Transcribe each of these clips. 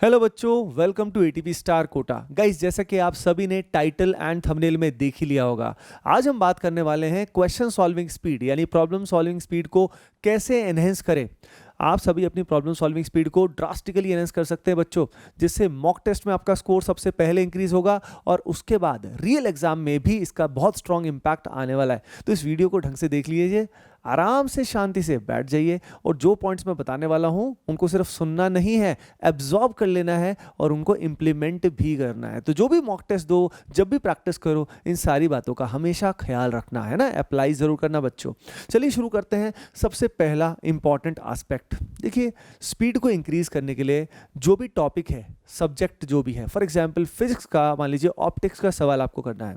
Hello बच्चों, welcome to ATP star Kota. Guys, जैसा कि आप सभी ने टाइटल एंड थंबनेल में देख ही लिया होगा, आज हम बात करने वाले हैं क्वेश्चन सॉल्विंग स्पीड यानी प्रॉब्लम सॉल्विंग स्पीड को कैसे एनहेंस करें। आप सभी अपनी प्रॉब्लम सॉल्विंग स्पीड को ड्रास्टिकली एनहेंस कर सकते हैं बच्चों, जिससे मॉक टेस्ट में आपका स्कोर सबसे पहले इंक्रीज होगा और उसके बाद रियल एग्जाम में भी इसका बहुत स्ट्रॉन्ग इंपैक्ट आने वाला है। तो इस वीडियो को ढंग से देख लीजिए, आराम से शांति से बैठ जाइए और जो पॉइंट्स मैं बताने वाला हूं उनको सिर्फ सुनना नहीं है, एब्जॉर्ब कर लेना है और उनको इंप्लीमेंट भी करना है। तो जो भी मॉक टेस्ट दो, जब भी प्रैक्टिस करो, इन सारी बातों का हमेशा ख्याल रखना है ना, अप्लाई जरूर करना बच्चों। चलिए शुरू करते हैं। सबसे पहला इंपॉर्टेंट एस्पेक्ट देखिए, स्पीड को इंक्रीज करने के लिए जो भी टॉपिक है, सब्जेक्ट जो भी है, फॉर एग्जाम्पल फिजिक्स का मान लीजिए ऑप्टिक्स का सवाल आपको करना है।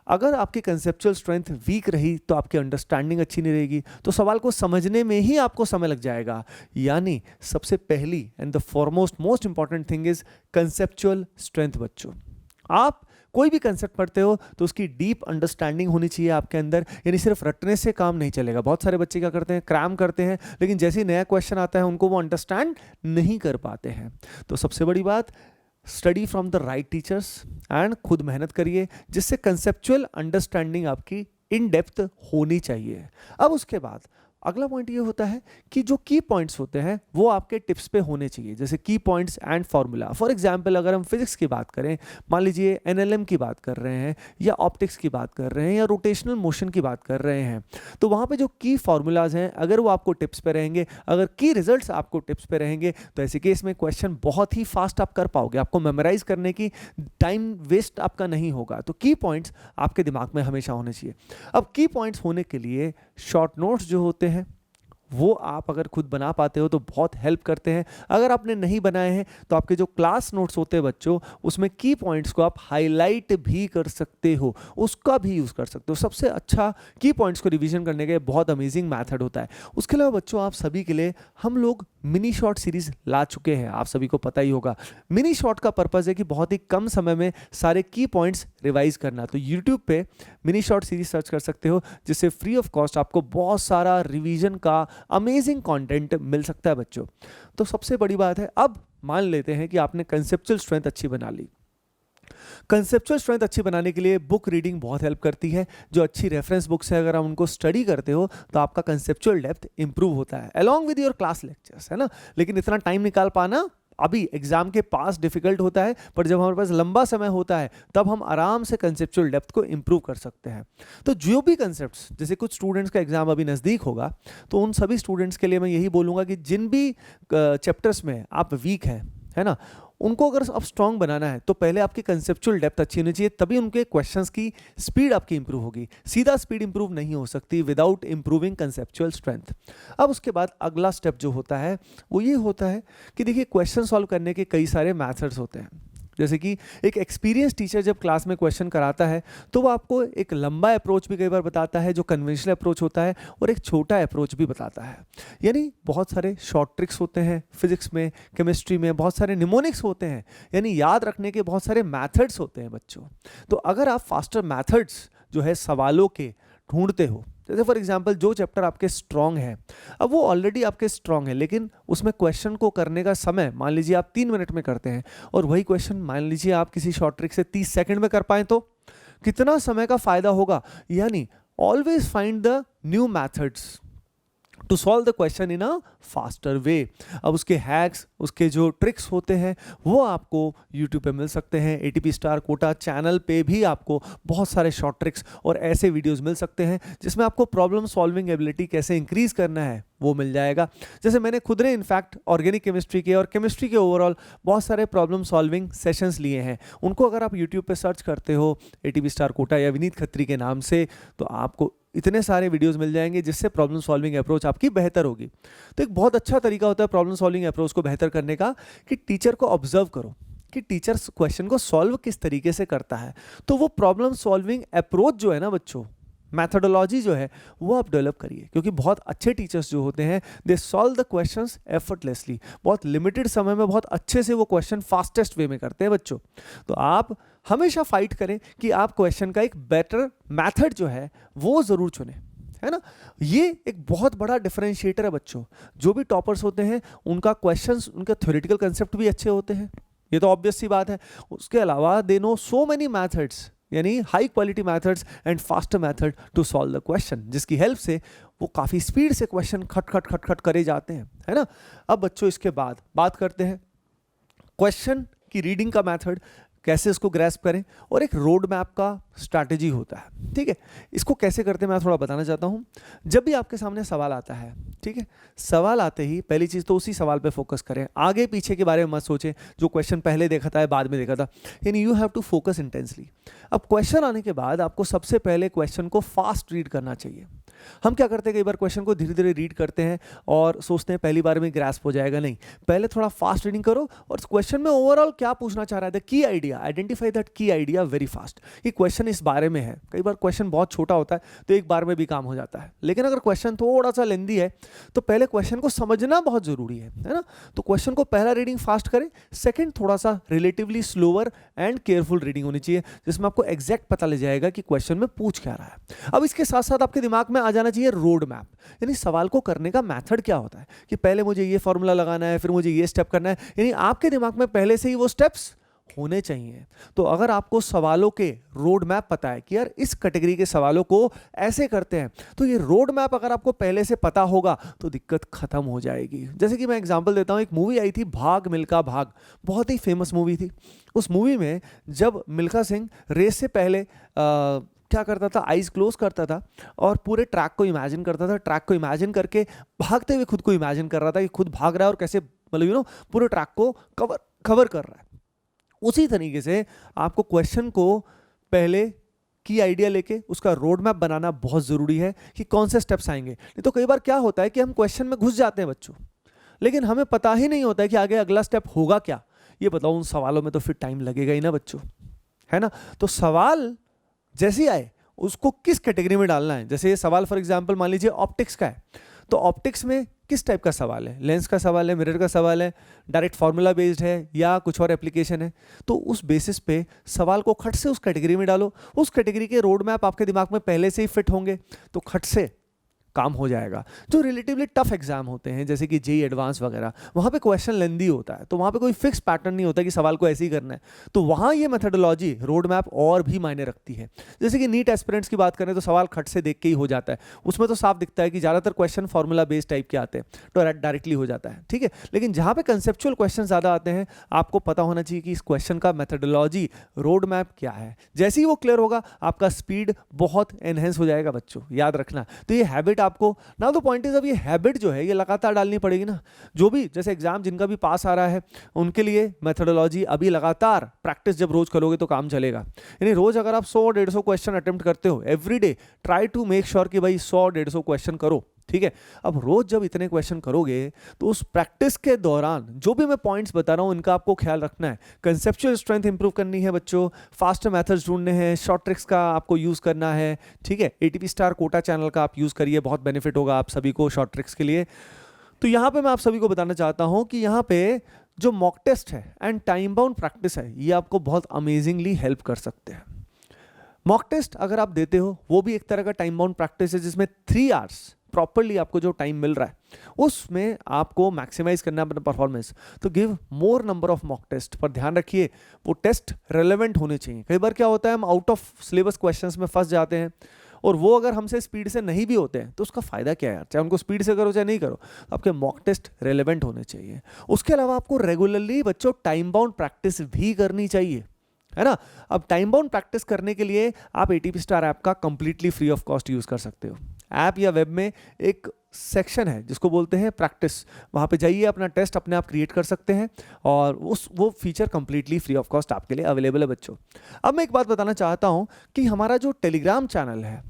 अगर आपकी कंसेप्चुअल स्ट्रेंथ वीक रही तो आपकी अंडरस्टैंडिंग अच्छी नहीं रहेगी, तो सवाल को समझने में ही आपको समय लग जाएगा। यानी सबसे पहली and the foremost most important thing is conceptual strength बच्चों। आप कोई भी कंसेप्ट पढ़ते हो तो उसकी डीप अंडरस्टैंडिंग होनी चाहिए आपके अंदर, यानी सिर्फ रटने से काम नहीं चलेगा। बहुत सारे बच्चे क्या करते हैं, क्रैम करते हैं, लेकिन जैसे ही नया क्वेश्चन आता है उनको वो अंडरस्टैंड नहीं कर पाते हैं। तो सबसे बड़ी बात, study from the right teachers and खुद मेहनत करिए, जिससे कंसेप्चुअल अंडरस्टैंडिंग आपकी इन डेप्थ होनी चाहिए। अब उसके बाद अगला पॉइंट ये होता है कि जो की पॉइंट्स होते हैं वो आपके टिप्स पे होने चाहिए, जैसे की points and formula. For example अगर हम फिजिक्स की बात करें, मान लीजिए एनएलएम की बात कर रहे हैं या ऑप्टिक्स की बात कर रहे हैं या रोटेशनल मोशन की बात कर रहे हैं, तो वहाँ पे जो की फार्मूलाज हैं अगर वो आपको टिप्स पे रहेंगे, अगर की रिजल्ट्स आपको टिप्स पे रहेंगे, तो ऐसे केस में क्वेश्चन बहुत ही फास्ट आप कर पाओगे, आपको मेमोराइज करने की टाइम वेस्ट आपका नहीं होगा। तो की पॉइंट्स आपके दिमाग में हमेशा होने चाहिए। अब की पॉइंट्स होने के लिए शॉर्ट नोट्स जो होते हैं वो आप अगर खुद बना पाते हो तो बहुत हेल्प करते हैं। अगर आपने नहीं बनाए हैं तो आपके जो क्लास नोट्स होते हैं बच्चों, उसमें की पॉइंट्स को आप हाईलाइट भी कर सकते हो, उसका भी यूज़ कर सकते हो। सबसे अच्छा की पॉइंट्स को रिवीजन करने का बहुत अमेजिंग मेथड होता है। उसके अलावा बच्चों, आप सभी के लिए हम लोग मिनी शॉर्ट सीरीज ला चुके हैं, आप सभी को पता ही होगा। मिनी शॉर्ट का पर्पज़ है कि बहुत ही कम समय में सारे की पॉइंट्स रिवाइज करना। तो यूट्यूब पे मिनी शॉर्ट सीरीज सर्च कर सकते हो, जिससे फ्री ऑफ कॉस्ट आपको बहुत सारा रिवीजन का अमेजिंग कंटेंट मिल सकता है बच्चों। तो सबसे बड़ी बात है, अब मान लेते हैं कि आपने कंसेप्चुअल स्ट्रेंथ अच्छी बना ली। कंसेप्चुअल स्ट्रेंथ अच्छी बनाने के लिए बुक रीडिंग बहुत हेल्प करती है। जो अच्छी रेफरेंस बुक्स है, अगर आप उनको स्टडी करते हो तो आपका कंसेप्चुअल डेप्थ इंप्रूव होता है along with your class lectures, है ना। लेकिन इतना टाइम निकाल पाना अभी एग्जाम के पास डिफिकल्ट होता है, पर जब हमारे पास लंबा समय होता है तब हम आराम से कंसेप्चुअल डेप्थ को इंप्रूव कर सकते हैं। तो जो भी कंसेप्ट्स, जैसे कुछ स्टूडेंट्स का एग्जाम अभी नज़दीक होगा, तो उन सभी स्टूडेंट्स के लिए मैं यही बोलूँगा कि जिन भी चैप्टर्स में आप वीक हैं, है ना, उनको अगर अब स्ट्रॉन्ग बनाना है तो पहले आपकी कंसेप्चुअल डेप्थ अच्छी होनी चाहिए, तभी उनके क्वेश्चंस की स्पीड आपकी इंप्रूव होगी। सीधा स्पीड इंप्रूव नहीं हो सकती विदाउट इंप्रूविंग कंसेप्चुअल स्ट्रेंथ। अब उसके बाद अगला स्टेप जो होता है वो ये होता है कि देखिए, क्वेश्चन सॉल्व करने के कई सारे मैथड्स होते हैं। जैसे कि एक एक्सपीरियंस टीचर जब क्लास में क्वेश्चन कराता है तो वो आपको एक लंबा अप्रोच भी कई बार बताता है जो कन्वेंशनल अप्रोच होता है, और एक छोटा अप्रोच भी बताता है। यानी बहुत सारे शॉर्ट ट्रिक्स होते हैं फिजिक्स में, केमिस्ट्री में बहुत सारे निमोनिक्स होते हैं, यानी याद रखने के बहुत सारे मैथड्स होते हैं बच्चों। तो अगर आप फास्टर मैथड्स जो है सवालों के ढूंढते हो, जैसे फॉर एग्जांपल जो चैप्टर आपके स्ट्रॉन्ग है, अब वो ऑलरेडी आपके स्ट्रॉन्ग है, लेकिन उसमें क्वेश्चन को करने का समय मान लीजिए आप 3 मिनट में करते हैं, और वही क्वेश्चन मान लीजिए आप किसी शॉर्ट ट्रिक से 30 सेकंड में कर पाए, तो कितना समय का फायदा होगा। यानी always find the new methods to solve the question in a faster way. अब उसके हैक्स, उसके जो ट्रिक्स होते हैं वो आपको यूट्यूब पे मिल सकते हैं। एटीपी स्टार कोटा चैनल पे भी आपको बहुत सारे शॉर्ट ट्रिक्स और ऐसे वीडियोस मिल सकते हैं जिसमें आपको प्रॉब्लम सॉल्विंग एबिलिटी कैसे इंक्रीज करना है वो मिल जाएगा। जैसे मैंने खुद ने इनफैक्ट ऑर्गेनिक केमिस्ट्री के और केमिस्ट्री के ओवरऑल बहुत सारे प्रॉब्लम सॉल्विंग सेशंस लिए हैं। उनको अगर आप यूट्यूब पे सर्च करते हो एटीपी स्टार कोटा या विनीत खत्री के नाम से, तो आपको इतने सारे वीडियोस मिल जाएंगे जिससे प्रॉब्लम सॉल्विंग अप्रोच आपकी बेहतर होगी। तो एक बहुत अच्छा तरीका होता है प्रॉब्लम सॉल्विंग अप्रोच को बेहतर करने का कि टीचर को ऑब्जर्व करो कि टीचर क्वेश्चन को सॉल्व किस तरीके से करता है। तो वो प्रॉब्लम सॉल्विंग अप्रोच जो है ना बच्चों, मैथडोलॉजी जो है वो आप डेवलप करिए, क्योंकि बहुत अच्छे टीचर्स जो होते हैं they solve the questions effortlessly, बहुत लिमिटेड समय में बहुत अच्छे से वो क्वेश्चन फास्टेस्ट वे में करते हैं बच्चों। तो आप हमेशा फाइट करें कि आप क्वेश्चन का एक बेटर मैथड जो है वो ज़रूर चुनें, है ना। ये एक बहुत बड़ा डिफरेंशिएटर है बच्चों। जो भी टॉपर्स होते हैं उनका क्वेश्चंस, उनके थ्योरेटिकल कंसेप्ट भी अच्छे होते हैं, ये तो ऑब्वियस सी बात है। उसके अलावा they know so many methods, यानी high quality methods and faster method to solve the question, जिसकी हेल्प से वो काफ़ी स्पीड से क्वेश्चन खट खट खट खट करे जाते हैं, है ना। अब बच्चों इसके बाद बात करते हैं क्वेश्चन की रीडिंग का मैथड, कैसे इसको ग्रैस्प करें, और एक रोड मैप का स्ट्रैटेजी होता है, ठीक है। इसको कैसे करते हैं मैं थोड़ा बताना चाहता हूँ। जब भी आपके सामने सवाल आता है, ठीक है, सवाल आते ही पहली चीज़ तो उसी सवाल पे फोकस करें, आगे पीछे के बारे में मत सोचें, जो क्वेश्चन पहले देखा था या बाद में देखा था, यानी you have to focus intensely. अब क्वेश्चन आने के बाद आपको सबसे पहले क्वेश्चन को फास्ट रीड करना चाहिए। हम क्या करते हैं, कई बार क्वेश्चन को धीरे धीरे रीड करते हैं और सोचते हैं पहली बार में ग्रैस्प हो जाएगा, नहीं, पहले थोड़ा फास्ट रीडिंग करो और क्वेश्चन में ओवरऑल क्या पूछना चाह रहा है, the key idea, identify that की आइडिया वेरी फास्ट। ये क्वेश्चन इस बारे में है। कई बार क्वेश्चन बहुत छोटा होता है तो एक बार में भी काम हो जाता है, लेकिन अगर क्वेश्चन थोड़ा सा लेंदी है तो पहले क्वेश्चन को समझना बहुत जरूरी है ना। तो क्वेश्चन को पहला रीडिंग फास्ट करें, सेकंड थोड़ा सा relatively slower and careful reading होनी चाहिए, जिसमें आपको एग्जैक्ट पता लग जाएगा कि क्वेश्चन में पूछ क्या रहा है। अब इसके साथ साथ आपके दिमाग में आ जाना चाहिए रोड मैप, यानी सवाल को करने का मेथड क्या होता है, कि पहले मुझे ये फॉर्मूला लगाना है, फिर मुझे ये स्टेप करना है, यानी आपके दिमाग में पहले से ही वो स्टेप्स होने चाहिए। तो अगर आपको सवालों के रोड मैप पता है कि यार इस कैटेगरी के सवालों को ऐसे करते हैं, तो ये रोड मैप अगर आपको पहले से पता होगा तो दिक्कत खत्म हो जाएगी। जैसे कि मैं एग्जांपल देता हूं, एक मूवी आई थी भाग मिल्खा भाग, बहुत ही फेमस मूवी थी। उस मूवी में जब मिल्खा सिंह रेस से पहले क्या करता था, आईज क्लोज करता था और पूरे ट्रैक को इमेजिन करता था, ट्रैक को इमेजिन करके भागते हुए खुद को इमेजिन कर रहा था कि खुद भाग रहा है और कैसे, मतलब पूरे ट्रैक को कवर कर रहा है। उसी तरीके से आपको क्वेश्चन को पहले की आइडिया लेके उसका रोड मैप बनाना बहुत जरूरी है कि कौन से स्टेप्स आएंगे। नहीं तो कई बार क्या होता है कि हम क्वेश्चन में घुस जाते हैं बच्चों, लेकिन हमें पता ही नहीं होता है कि आगे अगला स्टेप होगा क्या। ये बताओ, उन सवालों में तो फिर टाइम लगेगा ही ना बच्चों, है ना। तो सवाल जैसे ही आए उसको किस कैटेगरी में डालना है। जैसे ये सवाल फॉर एग्जांपल मान लीजिए ऑप्टिक्स का है, तो ऑप्टिक्स में किस टाइप का सवाल है, लेंस का सवाल है, मिरर का सवाल है, डायरेक्ट फार्मूला बेस्ड है या कुछ और एप्लीकेशन है। तो उस बेसिस पे सवाल को खट से उस कैटेगरी में डालो, उस कैटेगरी के रोड मैप आपके दिमाग में पहले से ही फिट होंगे तो खट से काम हो जाएगा। जो रिलेटिवली टफ एग्जाम होते हैं जैसे कि जेईई एडवांस वगैरह, वहाँ पे क्वेश्चन लेंदी होता है, तो वहाँ पे कोई फिक्स पैटर्न नहीं होता कि सवाल को ऐसे ही करना है, तो वहाँ ये मेथडोलॉजी रोड मैप और भी मायने रखती है। जैसे कि नीट एस्पिरेंट्स की बात करें तो सवाल खट से देख के ही हो जाता है, उसमें तो साफ दिखता है कि ज़्यादातर क्वेश्चन फॉर्मूला बेस्ड टाइप के आते हैं तो डायरेक्टली हो जाता है, ठीक है। लेकिन जहाँ पे कंसेप्चुअल क्वेश्चन ज़्यादा आते हैं, आपको पता होना चाहिए कि इस क्वेश्चन का मेथडोलॉजी रोड मैप क्या है। जैसे ही वो क्लियर होगा आपका स्पीड बहुत एनहेंस हो जाएगा बच्चों, याद रखना। तो ये हैबिट आपको ना, तो पॉइंट इज अब ये हैबिट जो है ये लगातार डालनी पड़ेगी ना। जो भी जैसे एग्जाम जिनका भी पास आ रहा है उनके लिए मेथडोलॉजी अभी लगातार प्रैक्टिस जब रोज करोगे तो काम चलेगा। यानी रोज अगर आप 100-150 क्वेश्चन अटेम्प्ट करते हो every day, try to make sure कि भाई 100-150 क्वेश्चन करो, ठीक है। अब रोज जब इतने क्वेश्चन करोगे तो उस प्रैक्टिस के दौरान जो भी मैं पॉइंट्स बता रहा हूं इनका आपको ख्याल रखना है। कंसेप्चुअल स्ट्रेंथ इंप्रूव करनी है बच्चों, फास्टर मेथड्स ढूंढने हैं, शॉर्ट ट्रिक्स का आपको यूज करना है, ठीक है। एटीपी स्टार कोटा चैनल का आप यूज करिए, बहुत बेनिफिट होगा आप सभी को शॉर्ट ट्रिक्स के लिए। तो यहाँ पे मैं आप सभी को बताना चाहता हूं कि यहाँ पे जो मॉक टेस्ट है एंड टाइम बाउंड प्रैक्टिस है, ये आपको बहुत अमेजिंगली हेल्प कर सकते हैं। मॉक टेस्ट अगर आप देते हो वो भी एक तरह का टाइम बाउंड प्रैक्टिस है, जिसमें 3 आवर्स प्रॉपरली आपको जो टाइम मिल रहा है उसमें आपको मैक्सिमाइज करना है अपना परफॉर्मेंस। तो give more number of mock test, पर ध्यान रखिए वो टेस्ट रेलेवेंट होने चाहिए। कई बार क्या होता है हम आउट ऑफ सिलेबस क्वेश्चंस में फंस जाते हैं और वो अगर हमसे स्पीड से नहीं भी होते हैं तो उसका फायदा क्या है यार, चाहे उनको स्पीड से करो चाहे नहीं करो, आपके मॉक टेस्ट रेलेवेंट होने चाहिए। उसके अलावा आपको रेगुलरली बच्चों टाइम बाउंड प्रैक्टिस भी करनी चाहिए, है ना। अब टाइम बाउंड प्रैक्टिस करने के लिए आप एटीपी स्टार ऐप का completely free of cost use कर सकते हो। ऐप या वेब में एक सेक्शन है जिसको बोलते हैं प्रैक्टिस, वहाँ पे जाइए, अपना टेस्ट अपने आप क्रिएट कर सकते हैं और वो feature completely free of cost आपके लिए अवेलेबल है बच्चों। अब मैं एक बात बताना चाहता हूँ कि हमारा जो टेलीग्राम चैनल है,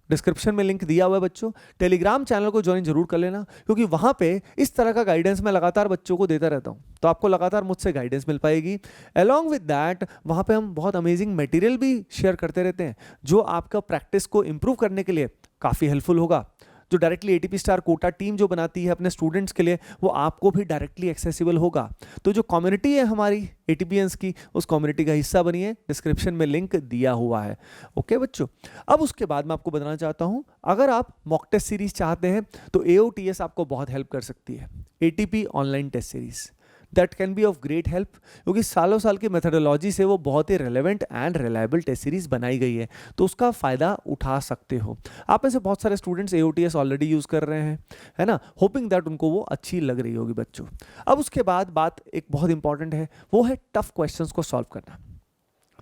डिस्क्रिप्शन में लिंक दिया हुआ है बच्चों, टेलीग्राम चैनल को ज्वाइन जरूर कर लेना, क्योंकि वहाँ पे इस तरह का गाइडेंस मैं लगातार बच्चों को देता रहता हूँ, तो आपको लगातार मुझसे गाइडेंस मिल पाएगी। अलॉन्ग विद दैट वहाँ पे हम बहुत अमेजिंग मटेरियल भी शेयर करते रहते हैं जो आपका प्रैक्टिस को इंप्रूव करने के लिए काफ़ी हेल्पफुल होगा। जो directly ATP star Kota team जो बनाती है अपने स्टूडेंट्स के लिए, वो आपको भी डायरेक्टली एक्सेसिबल होगा। तो जो कम्युनिटी है हमारी एटीपीएंस की, उस कम्युनिटी का हिस्सा बनिए, डिस्क्रिप्शन में लिंक दिया हुआ है। ओके बच्चों, अब उसके बाद मैं आपको बताना चाहता हूं, अगर आप मॉक टेस्ट सीरीज चाहते हैं तो एओटीएस आपको बहुत हेल्प कर सकती है। ATP online test series that can be of great help, क्योंकि सालों साल की मेथोडोलॉजी से वो बहुत ही relevant and reliable test series बनाई गई है, तो उसका फ़ायदा उठा सकते हो। आप में से बहुत सारे स्टूडेंट्स एओटीएस ऑलरेडी यूज़ कर रहे हैं, है ना, होपिंग दैट उनको वो अच्छी लग रही होगी बच्चों। अब उसके बाद बात एक बहुत इंपॉर्टेंट है, वो है टफ क्वेश्चंस को सॉल्व करना।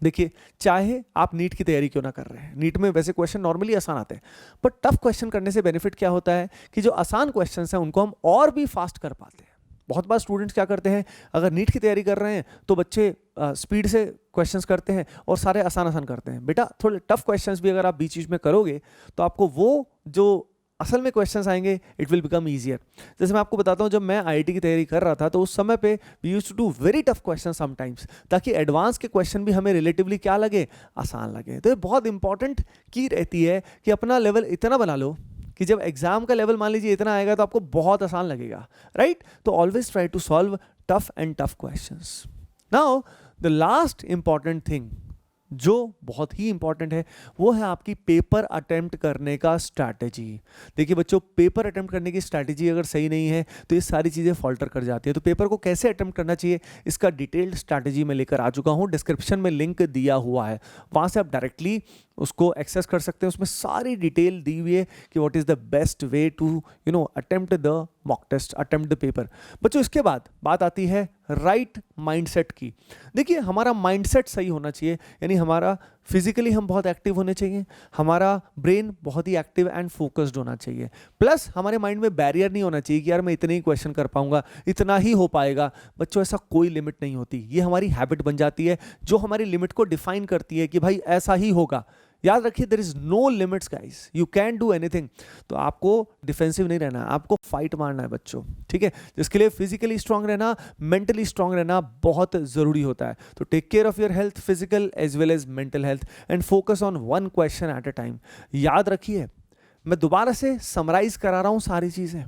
देखिए, चाहे आप नीट की तैयारी क्यों ना कर रहे हैं, नीट में वैसे क्वेश्चन नॉर्मली आसान आते हैं, पर टफ क्वेश्चन करने से बेनिफिट क्या होता है कि जो आसान क्वेश्चन हैं उनको हम और भी फास्ट कर पाते हैं। बहुत बार स्टूडेंट्स क्या करते हैं, अगर नीट की तैयारी कर रहे हैं तो बच्चे स्पीड से क्वेश्चंस करते हैं और सारे आसान आसान करते हैं। बेटा, थोड़े टफ क्वेश्चंस भी अगर आप बीच बीच में करोगे तो आपको वो जो असल में क्वेश्चंस आएंगे, इट विल बिकम ईजियर। जैसे मैं आपको बताता हूँ, जब मैं आईआईटी की तैयारी कर रहा था तो उस समय पे we used to do very tough question sometimes, ताकि एडवांस के क्वेश्चन भी हमें रिलेटिवली क्या लगे, आसान लगे। तो ये बहुत इंपॉर्टेंट की रहती है कि अपना लेवल इतना बना लो कि जब एग्जाम का लेवल मान लीजिए इतना आएगा तो आपको बहुत आसान लगेगा, राइट। तो always try to solve tough and tough questions. Now the last important thing जो बहुत ही इंपॉर्टेंट है, वो है आपकी पेपर अटेम्प्ट करने का स्ट्रैटेजी। देखिए बच्चों, पेपर अटेम्प्ट करने की स्ट्रैटेजी अगर सही नहीं है तो ये सारी चीज़ें फॉल्टर कर जाती है। तो पेपर को कैसे अटेम्प्ट करना चाहिए, इसका डिटेल्ड स्ट्रैटेजी मैं लेकर आ चुका हूँ, डिस्क्रिप्शन में लिंक दिया हुआ है, वहाँ से आप डायरेक्टली उसको एक्सेस कर सकते हैं। उसमें सारी डिटेल दी हुई है कि what is the best way to attempt the mock test, attempt the paper. बच्चों, इसके बाद बात आती है राइट माइंडसेट की। देखिए, हमारा माइंडसेट सही होना चाहिए, यानी हमारा फिजिकली हम बहुत एक्टिव होने चाहिए, हमारा ब्रेन बहुत ही एक्टिव एंड फोकस्ड होना चाहिए, प्लस हमारे माइंड में बैरियर नहीं होना चाहिए कि यार मैं इतने ही क्वेश्चन कर पाऊंगा, इतना ही हो पाएगा। बच्चों, ऐसा कोई लिमिट नहीं होती, ये हमारी हैबिट बन जाती है जो हमारी लिमिट को डिफाइन करती है कि भाई ऐसा ही होगा। याद रखिए, there is no limits guys, you can do anything. तो आपको डिफेंसिव नहीं रहना है, आपको फाइट मारना है बच्चों, ठीक है। जिसके लिए फिजिकली स्ट्रांग रहना, मेंटली स्ट्रांग रहना बहुत जरूरी होता है। तो take care of your health, physical as well as mental health, and focus on one question at a time. याद रखिए, मैं दोबारा से समराइज करा रहा हूं सारी चीजें।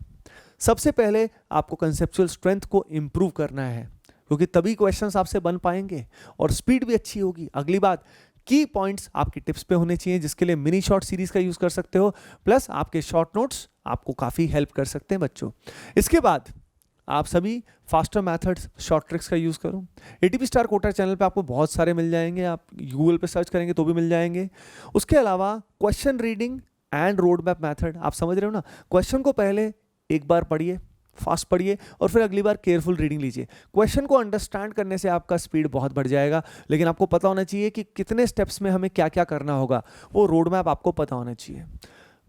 सबसे पहले आपको कंसेप्चुअल स्ट्रेंथ को इंप्रूव करना है, क्योंकि तभी क्वेश्चंस आपसे बन पाएंगे और स्पीड भी अच्छी होगी। अगली बात, की पॉइंट्स आपकी टिप्स पे होने चाहिए, जिसके लिए मिनी शॉर्ट सीरीज का यूज कर सकते हो, प्लस आपके शॉर्ट नोट्स आपको काफी हेल्प कर सकते हैं बच्चों। इसके बाद आप सभी फास्टर मेथड्स, शॉर्ट ट्रिक्स का यूज करो। एटीपी स्टार कोटा चैनल पे आपको बहुत सारे मिल जाएंगे, आप गूगल पे सर्च करेंगे तो भी मिल जाएंगे। उसके अलावा question reading and road map method, आप समझ रहे हो ना, क्वेश्चन को पहले एक बार पढ़िए, फास्ट पढ़िए, और फिर अगली बार केयरफुल रीडिंग लीजिए। क्वेश्चन को अंडरस्टैंड करने से आपका स्पीड बहुत बढ़ जाएगा, लेकिन आपको पता होना चाहिए कि कितने स्टेप्स में हमें क्या क्या करना होगा, वो रोड मैप आपको पता होना चाहिए।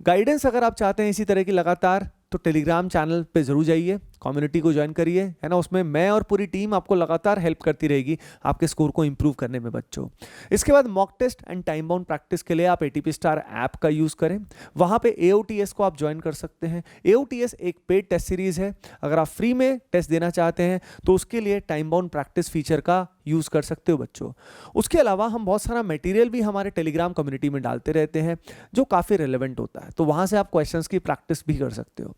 गाइडेंस अगर आप चाहते हैं इसी तरह की लगातार, तो टेलीग्राम चैनल पे जरूर जाइए, कम्युनिटी को ज्वाइन करिए, है ना। उसमें मैं और पूरी टीम आपको लगातार हेल्प करती रहेगी आपके स्कोर को इंप्रूव करने में बच्चों। इसके बाद mock test and time bound practice के लिए आप एटीपी स्टार ऐप का यूज करें, वहां पे एओटीएस को आप ज्वाइन कर सकते हैं। एओटीएस एक पेड टेस्ट सीरीज है, अगर आप फ्री में टेस्ट देना चाहते हैं तो उसके लिए टाइम बाउंड प्रैक्टिस फीचर का यूज कर सकते हो बच्चों। उसके अलावा हम बहुत सारा मटेरियल भी हमारे टेलीग्राम कम्युनिटी में डालते रहते हैं जो काफी रिलेवेंट होता है, तो वहां से आप क्वेश्चंस की प्रैक्टिस भी कर सकते हो।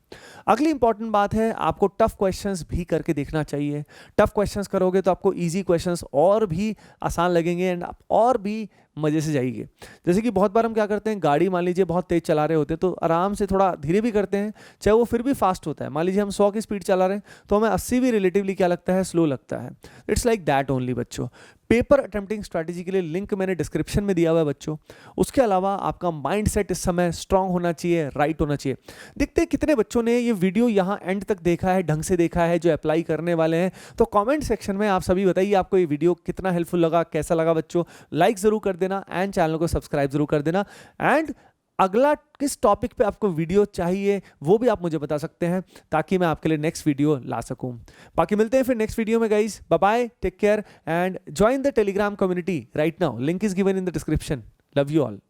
अगली इंपॉर्टेंट बात है, आपको टफ क्वेश्चंस भी करके देखना चाहिए। टफ क्वेश्चंस करोगे तो आपको इजी क्वेश्चंस और भी आसान लगेंगे एंड आप और भी मजे से जाइए। जैसे कि बहुत बार हम क्या करते हैं, गाड़ी मान लीजिए बहुत तेज चला रहे होते हैं तो आराम से थोड़ा धीरे भी करते हैं, चाहे वो फिर भी फास्ट होता है। मान लीजिए हम 100 की स्पीड चला रहे हैं तो हमें 80 भी रिलेटिवली क्या लगता है, स्लो लगता है। इट्स लाइक दैट ओनली बच्चों। पेपर अटेम्प्टिंग स्ट्रैटेजी के लिए लिंक मैंने डिस्क्रिप्शन में दिया हुआ है बच्चों। उसके अलावा आपका माइंडसेट इस समय स्ट्रांग होना चाहिए, राइट होना चाहिए। देखते हैं कितने बच्चों ने ये वीडियो यहाँ एंड तक देखा है, ढंग से देखा है, जो अप्लाई करने वाले हैं। तो कमेंट सेक्शन में आप सभी बताइए आपको ये वीडियो कितना हेल्पफुल लगा, कैसा लगा बच्चों। लाइक जरूर कर देना एंड चैनल को सब्सक्राइब जरूर कर देना। एंड अगला किस टॉपिक पे आपको वीडियो चाहिए वो भी आप मुझे बता सकते हैं, ताकि मैं आपके लिए नेक्स्ट वीडियो ला सकूं। बाकी मिलते हैं फिर नेक्स्ट वीडियो में guys, bye bye, take care and join the Telegram community right now, link is given in the description. Love you all.